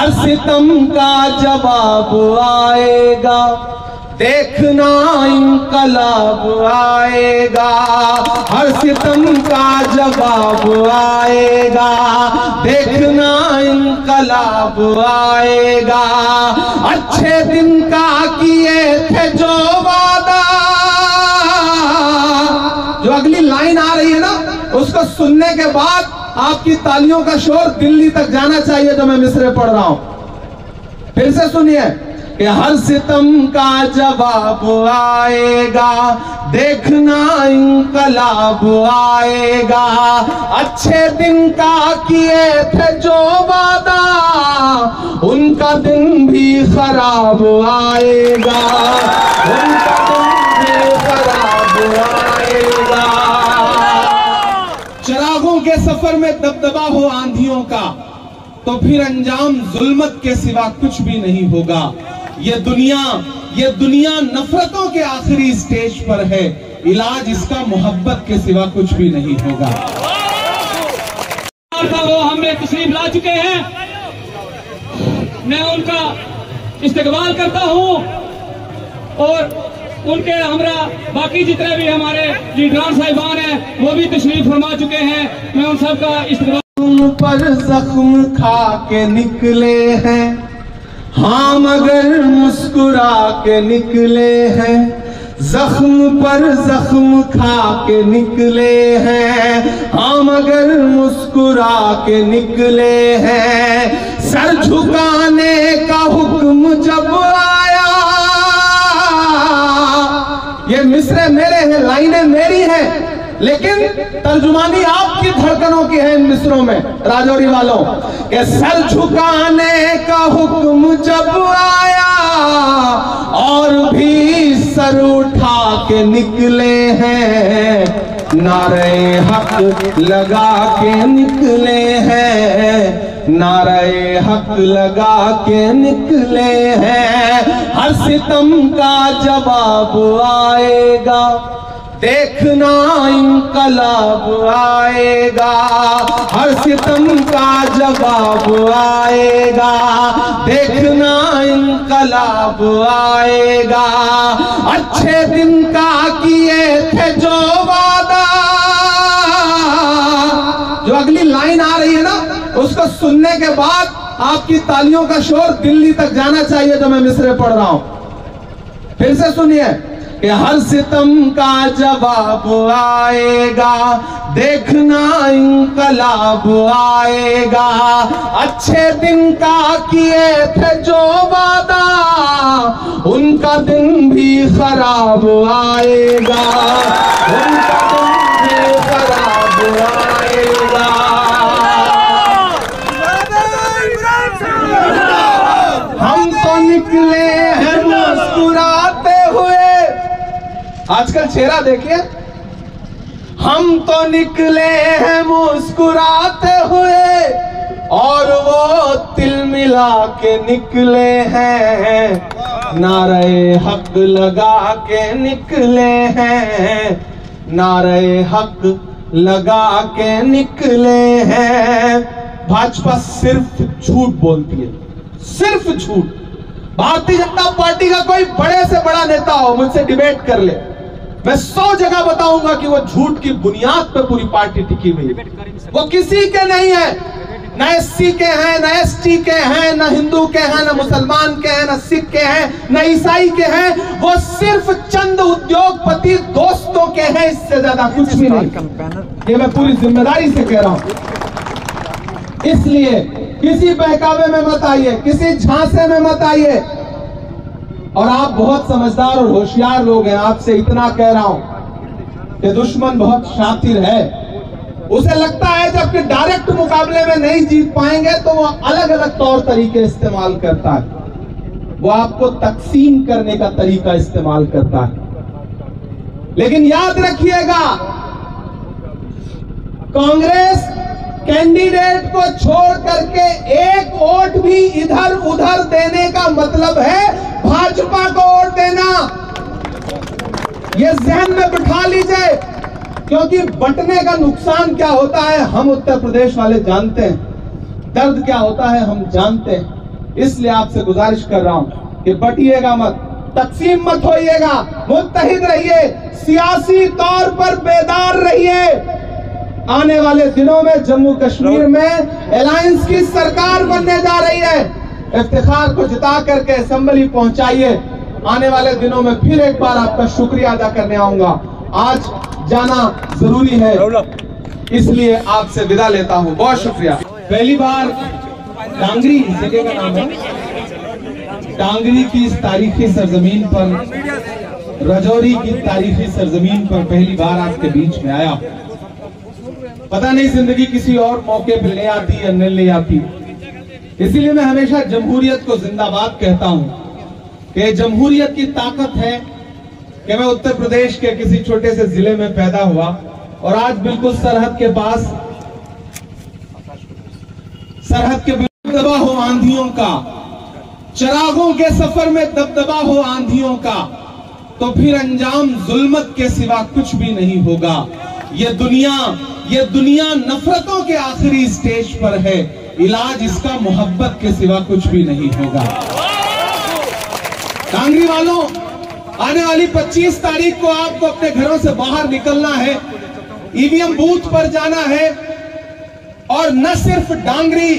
हर सितम का जवाब आएगा, देखना इंकलाब आएगा। हर सितम का जवाब आएगा, देखना इंकलाब आएगा। अच्छे दिन का किए थे जो वादा, जो अगली लाइन आ रही है ना, उसको सुनने के बाद आपकी तालियों का शोर दिल्ली तक जाना चाहिए जो मैं मिसरे पढ़ रहा हूं। फिर से सुनिए कि हर सितम का जवाब आएगा, देखना इंकलाब आएगा। अच्छे दिन का किए थे जो वादा, उनका दिन भी खराब आएगा, उनका दिन भी खराब आएगा। चिरागों के सफर में दबदबा हो आंधियों का, तो फिर अंजाम जुल्मत के सिवा कुछ भी नहीं होगा। ये दुनिया नफरतों के आखिरी स्टेज पर है, इलाज इसका मोहब्बत के सिवा कुछ भी नहीं होगा। वो हमें तशरीफ ला चुके हैं, मैं उनका इस्तकबाल करता हूं और उनके हमरा बाकी जितने भी हमारे लीडरान साहिबान हैं वो भी तशरीफ फरमा चुके हैं। मैं उन सबका इस्तकबाल। तुम पर जख्म खा के निकले हैं, हाँ मगर मुस्कुरा के निकले हैं। जख्म पर जख्म खा के निकले हैं, हाँ मगर मुस्कुरा के निकले हैं। सर झुकाने का हुक्म जब आया, ये मिसरे मेरे हैं, लाइनें मेरी हैं, लेकिन तर्जुमानी आपकी धड़कनों की है इन मिसरों में राजौरी वालों के। सर झुकाने का हुक्म जब आया और भी सर उठा के निकले हैं। नारे हक लगा के निकले हैं, नारे हक लगा के निकले हैं। हर सितम का जवाब आएगा, देखना इंकलाब आएगा। हर सितम का जवाब आएगा, देखना इंकलाब आएगा। अच्छे दिन का किए थे जो वादा, जो अगली लाइन आ रही है ना, उसको सुनने के बाद आपकी तालियों का शोर दिल्ली तक जाना चाहिए जो मैं मिसरे पढ़ रहा हूं। फिर से सुनिए कि हर सितम का जवाब आएगा, देखना इंकलाब आएगा। अच्छे दिन का किए थे जो वादा, उनका दिन भी खराब आएगा, उनका दिन भी खराब आएगा। हम तो निकले हैं मुस्कुराते हुए, आजकल चेहरा देखिए। हम तो निकले हैं मुस्कुराते हुए और वो तिल मिला के निकले हैं। नारे हक लगा के निकले हैं, नारे हक लगा के निकले हैं। भाजपा सिर्फ झूठ बोलती है, सिर्फ झूठ। भारतीय जनता पार्टी का कोई बड़े से बड़ा नेता हो, मुझसे डिबेट कर ले, मैं 100 जगह बताऊंगा कि वो झूठ की बुनियाद पर पूरी पार्टी टिकी हुई है। वो किसी के नहीं है, न एससी के हैं, न एसटी के हैं, न हिंदू के हैं, न मुसलमान के हैं, न सिख के हैं, न ईसाई के हैं। वो सिर्फ चंद उद्योगपति दोस्तों के हैं, इससे ज्यादा कुछ भी नहीं। ये मैं पूरी जिम्मेदारी से कह रहा हूं। इसलिए किसी बहकावे में मत आइए, किसी झांसे में मत आइए। और आप बहुत समझदार और होशियार लोग हैं, आपसे इतना कह रहा हूं कि दुश्मन बहुत शातिर है। उसे लगता है जबकि डायरेक्ट मुकाबले में नहीं जीत पाएंगे तो वो अलग अलग तौर तरीके इस्तेमाल करता है। वो आपको तकसीम करने का तरीका इस्तेमाल करता है। लेकिन याद रखिएगा, कांग्रेस कैंडिडेट को छोड़ करके एक वोट भी इधर उधर देने का मतलब है भाजपा को वोट देना। यह जहन में बिठा लीजिए, क्योंकि बंटने का नुकसान क्या होता है हम उत्तर प्रदेश वाले जानते हैं, दर्द क्या होता है हम जानते हैं। इसलिए आपसे गुजारिश कर रहा हूं कि बटिएगा मत, तकसीम मत होइएगा, मुत्तहिद रहिए, सियासी तौर पर बेदार रहिए। आने वाले दिनों में जम्मू कश्मीर में अलायंस की सरकार बनने जा रही है। इफ्तिखार को जिता करके असेंबली पहुंचाइए। आने वाले दिनों में फिर एक बार आपका शुक्रिया अदा करने आऊंगा। आज जाना जरूरी है, इसलिए आपसे विदा लेता हूं। बहुत शुक्रिया। पहली बार डांगरी जगह का नाम है, डांगरी की इस तारीखी सरजमीन पर, राजौरी की तारीखी सरजमीन पर पहली बार आपके बीच में आया। पता नहीं जिंदगी किसी और मौके पर ले आती या नहीं ले आती। इसीलिए मैं हमेशा जमहूरियत को जिंदाबाद कहता हूं कि जमहूरियत की ताकत है कि मैं उत्तर प्रदेश के किसी छोटे से जिले में पैदा हुआ और आज बिल्कुल सरहद के पास, सरहद के दबदबा हो आंधियों का, चरागों के सफर में दबदबा हो आंधियों का, तो फिर अंजाम जुल्मत के सिवा कुछ भी नहीं होगा। ये दुनिया नफरतों के आखिरी स्टेज पर है, इलाज इसका मोहब्बत के सिवा कुछ भी नहीं होगा। कांगड़ी वालों, आने वाली 25 तारीख को आपको अपने घरों से बाहर निकलना है, ईवीएम बूथ पर जाना है और न सिर्फ डांगरी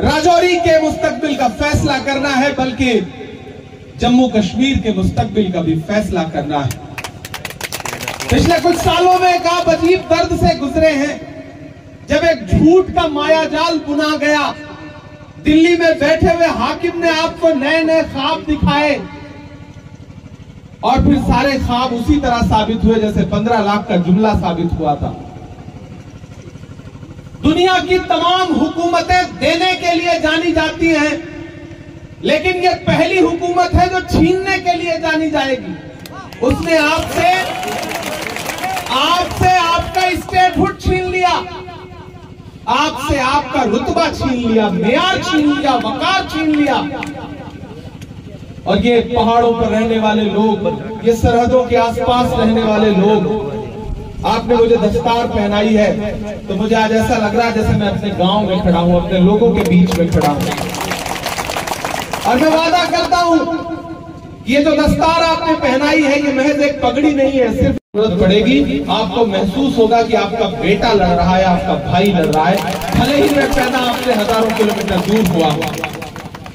राजौरी के मुस्तकबिल का फैसला करना है, बल्कि जम्मू कश्मीर के मुस्तकबिल का भी फैसला करना है। पिछले कुछ सालों में एक आप अजीब दर्द से गुजरे हैं, जब एक झूठ का मायाजाल बुना गया। दिल्ली में बैठे हुए हाकिम ने आपको नए नए ख्वाब दिखाए और फिर सारे ख्वाब उसी तरह साबित हुए जैसे 15 लाख का जुमला साबित हुआ था। दुनिया की तमाम हुकूमतें देने के लिए जानी जाती हैं, लेकिन ये पहली हुकूमत है जो छीनने के लिए जानी जाएगी। उसने आपसे आपका स्टेटहुड छीन लिया, आपसे आपका रुतबा छीन लिया, मेयार छीन लिया, वकार छीन लिया। और ये पहाड़ों पर रहने वाले लोग, ये सरहदों के आसपास रहने वाले लोग, आपने मुझे दस्तार पहनाई है तो मुझे आज ऐसा लग रहा है जैसे मैं अपने गांव में खड़ा हूं, अपने लोगों के बीच में खड़ा हूं। और मैं वादा करता हूं, ये जो दस्तार आपने पहनाई है ये महज एक पगड़ी नहीं है, सिर्फ जरूरत पड़ेगी आपको महसूस होगा कि आपका बेटा लड़ रहा है, आपका भाई लड़ रहा है, भले ही मैं पैदा आपसे हजारों किलोमीटर दूर हुआ।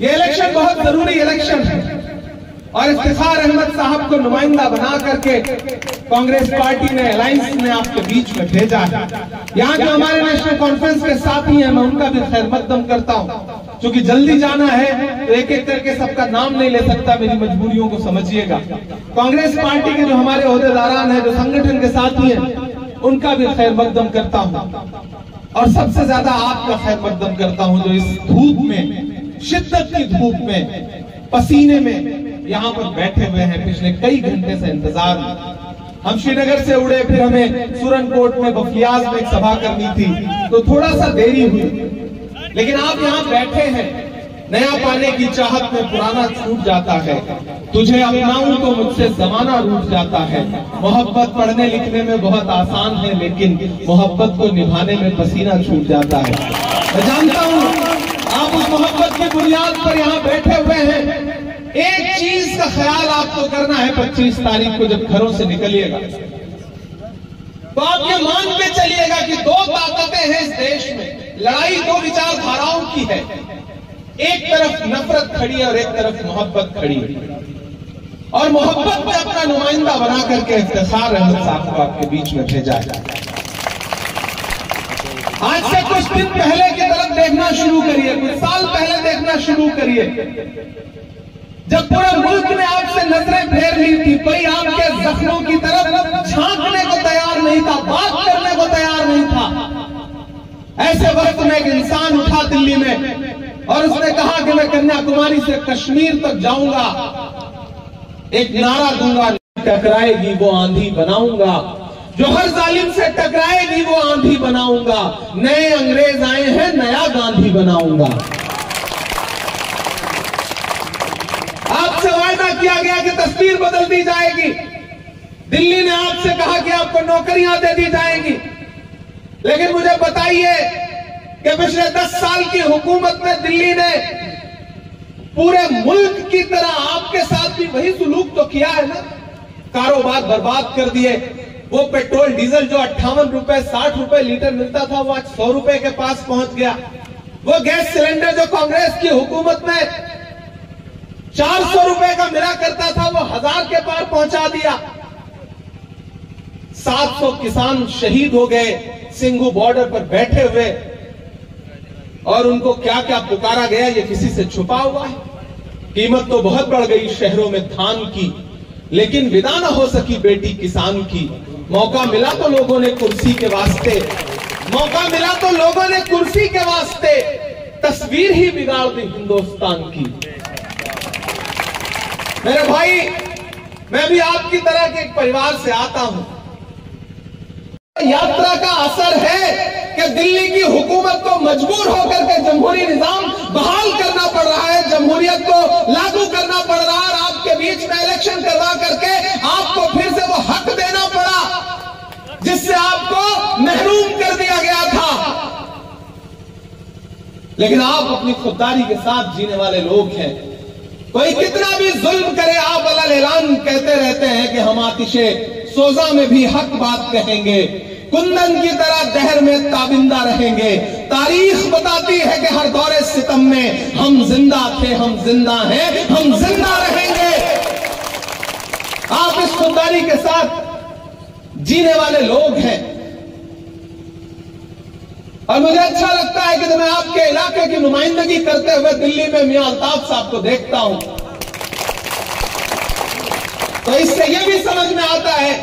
ये इलेक्शन बहुत जरूरी इलेक्शन है और इफ्तिखार अहमद साहब को नुमाइंदा बना करके कांग्रेस पार्टी ने, अलायंस ने आपके बीच में भेजा है। यहाँ जो हमारे नेशनल कॉन्फ्रेंस के साथी हैं, मैं उनका भी खैर मकदम करता हूँ। क्योंकि जल्दी जाना है तो एक एक करके सबका नाम नहीं ले सकता, मेरी मजबूरियों को समझिएगा। कांग्रेस पार्टी के जो हमारे ओहदेदारान हैं, जो संगठन के साथी हैं, उनका भी खैर मकदम करता हूँ और सबसे ज्यादा आपका खैर मकदम करता हूँ जो इस धूप में, शिद्दत की धूप में, पसीने में यहाँ पर बैठे हुए हैं। पिछले कई घंटे से इंतजार में हम श्रीनगर से उड़े, फिर हमें सुरनकोट में बफियाज में एक सभा करनी थी तो थोड़ा सा देरी हुई, लेकिन आप यहाँ बैठे हैं। नया पाने की चाहत में पुराना छूट जाता है, तुझे अपनाऊं तो मुझसे जमाना रूठ जाता है। मोहब्बत पढ़ने लिखने में बहुत आसान है, लेकिन मोहब्बत को निभाने में पसीना छूट जाता है। मैं जानता हूँ आप उस मोहब्बत की बुनियाद पर यहाँ बैठे हुए हैं। एक चीज का ख्याल आपको करना है, 25 तारीख को जब घरों से निकलिएगा तो आप ये मान के चलिएगा कि दो ताकतें हैं इस देश में। लड़ाई दो विचारधाराओं की है, एक तरफ नफरत खड़ी है और एक तरफ मोहब्बत खड़ी है। और मोहब्बत में अपना नुमाइंदा बना करके इफ्तिखार अहमद साहब को आपके बीच में भेजा है। आज से कुछ दिन पहले की तरफ देखना शुरू करिए, कुछ साल पहले देखना शुरू करिए, जब पूरे मुल्क ने आपसे नजरें फेर ली थी, कोई आपके जख्मों की तरफ झांकने को तैयार नहीं था, बात करने को तैयार नहीं था। ऐसे वक्त में एक इंसान उठा दिल्ली में और उसने कहा कि मैं कन्याकुमारी से कश्मीर तक जाऊंगा, एक नारा दूंगा, टकराएगी वो आंधी बनाऊंगा, जो हर जालिम से टकराएगी वो आंधी बनाऊंगा, नए अंग्रेज आए हैं नया गांधी बनाऊंगा। आपसे वायदा किया गया कि तस्वीर बदल दी जाएगी। दिल्ली ने आपसे कहा कि आपको नौकरियां दे दी जाएंगी, लेकिन मुझे बताइए कि पिछले 10 साल की हुकूमत में दिल्ली ने पूरे मुल्क की तरह आपके साथ भी वही सुलूक तो किया है ना। कारोबार बर्बाद कर दिए। वो पेट्रोल डीजल जो 58 रुपए 60 रुपए लीटर मिलता था वो आज 100 रुपए के पास पहुंच गया। वो गैस सिलेंडर जो कांग्रेस की हुकूमत में 400 रुपए का मिला करता था वो 1000 के पार पहुंचा दिया। 700 किसान शहीद हो गए सिंघू बॉर्डर पर बैठे हुए, और उनको क्या क्या पुकारा गया ये किसी से छुपा हुआ है। कीमत तो बहुत बढ़ गई शहरों में धान की, लेकिन विदा न हो सकी बेटी किसान की। मौका मिला तो लोगों ने कुर्सी के वास्ते, मौका मिला तो लोगों ने कुर्सी के वास्ते तस्वीर ही बिगाड़ दी हिंदुस्तान की। मेरे भाई, मैं भी आपकी तरह के एक परिवार से आता हूं। यात्रा का असर है कि दिल्ली की हुकूमत को मजबूर होकर के जमहूरी निजाम बहाल करना पड़ रहा है, जमहूरियत को लागू करना पड़ रहा है। आपके बीच में इलेक्शन करवा करके आपको फिर से वो हक देना पड़ा जिससे आपको महरूम कर दिया गया था। लेकिन आप अपनी खुददारी के साथ जीने वाले लोग हैं। कोई कितना भी जुल्म करे, आप अलग ऐलान कहते रहते हैं कि हम आतिशे सोजा में भी हक बात कहेंगे, कुंदन की तरह दहर में ताबिंदा रहेंगे। तारीख बताती है कि हर दौरे सितम में हम जिंदा थे, हम जिंदा हैं, हम जिंदा रहेंगे। आप इस खुददारी के साथ जीने वाले लोग हैं, और मुझे अच्छा लगता है कि जब मैं आपके इलाके की नुमाइंदगी करते हुए दिल्ली में मियां अल्ताफ साहब को देखता हूं तो इससे यह भी समझ में आता है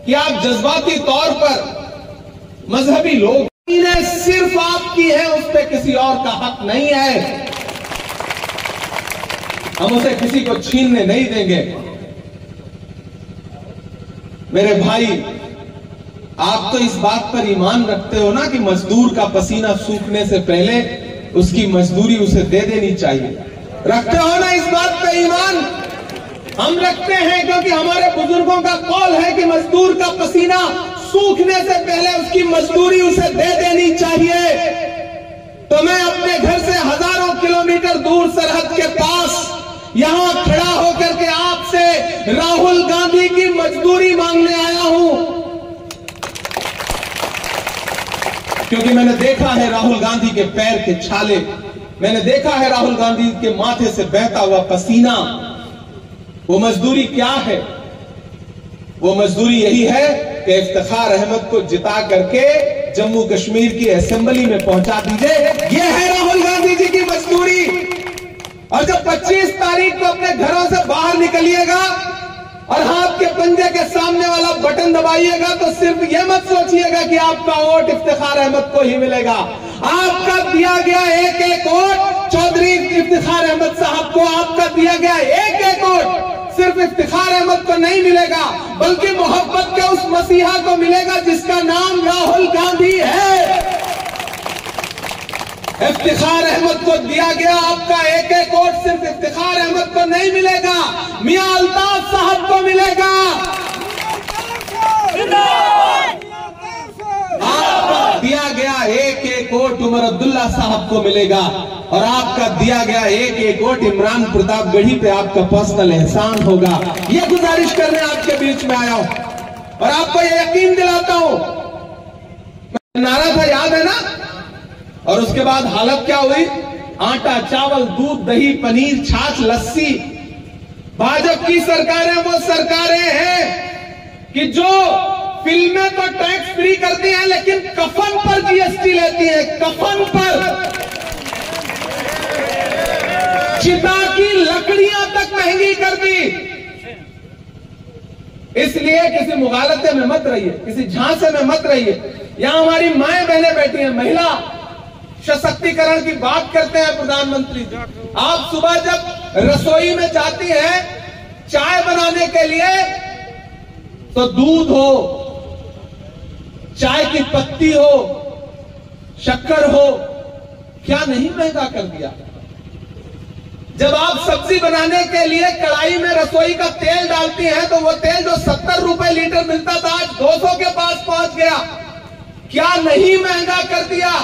कि आप जज्बाती तौर पर मजहबी लोग ने सिर्फ आपकी है, उस पर किसी और का हक नहीं है। हम उसे किसी को छीनने नहीं देंगे। मेरे भाई, आप तो इस बात पर ईमान रखते हो ना कि मजदूर का पसीना सूखने से पहले उसकी मजदूरी उसे दे देनी चाहिए। रखते हो ना इस बात पर ईमान? हम रखते हैं क्योंकि हमारे बुजुर्गों का कौल है कि मजदूर का पसीना सूखने से पहले उसकी मजदूरी उसे दे देनी चाहिए। तो मैं अपने घर से हजारों किलोमीटर दूर सरहद के पास यहां खड़ा होकर के आपसे राहुल गांधी की मजदूरी मांगने आया हूं, क्योंकि मैंने देखा है राहुल गांधी के पैर के छाले, मैंने देखा है राहुल गांधी के माथे से बहता हुआ पसीना। वो मजदूरी क्या है? वो मजदूरी यही है कि इफ्तिखार अहमद को जिता करके जम्मू कश्मीर की असेंबली में पहुंचा दीजिए। ये है राहुल गांधी जी की मजदूरी। और जब 25 तारीख को अपने घरों से बाहर निकलिएगा और हाथ के पंजे के सामने वाला बटन दबाइएगा तो सिर्फ यह मत सोचिएगा कि आपका वोट इफ्तिखार अहमद को ही मिलेगा। आपका दिया गया एक एक वोट चौधरी इफ्तिखार अहमद साहब को, आपका दिया गया एक एक वोट सिर्फ इफ्तिखार अहमद को नहीं मिलेगा, बल्कि मोहब्बत के उस मसीहा को मिलेगा जिसका नाम राहुल गांधी है। इफ्तिखार अहमद को दिया गया आपका एक एक वोट सिर्फ इफ्तिखार अहमद को नहीं मिलेगा, मियां अल्ताफ साहब को मिलेगा। आपका दिया गया एक एक वोट उमर अब्दुल्ला साहब को मिलेगा, और आपका दिया गया एक एक वोट इमरान प्रतापगढ़ी पे आपका पर्सनल एहसान होगा। यह गुजारिश करने आपके बीच में आया हूं और आपको यह यकीन दिलाता हूं। नारा था, याद है ना? और उसके बाद हालत क्या हुई? आटा, चावल, दूध, दही, पनीर, छाछ, लस्सी। भाजपा की सरकारें वो सरकारें हैं कि जो फिल्में तो टैक्स फ्री करती हैं लेकिन कफन पर जीएसटी लेती हैं, कफन पर। चिता की लकड़ियां तक महंगी कर दी। इसलिए किसी मुगालते में मत रहिए, किसी झांसे में मत रहिए। यहां हमारी माएं बहनें बैठी हैं, महिला सशक्तिकरण की बात करते हैं प्रधानमंत्री जी। आप सुबह जब रसोई में जाती हैं चाय बनाने के लिए तो दूध हो, चाय की पत्ती हो, शक्कर हो, क्या नहीं महंगा कर दिया? जब आप सब्जी बनाने के लिए कढ़ाई में रसोई का तेल डालती हैं तो वो तेल जो 70 रुपए लीटर मिलता था आज 200 के पास पहुंच गया। क्या नहीं महंगा कर दिया?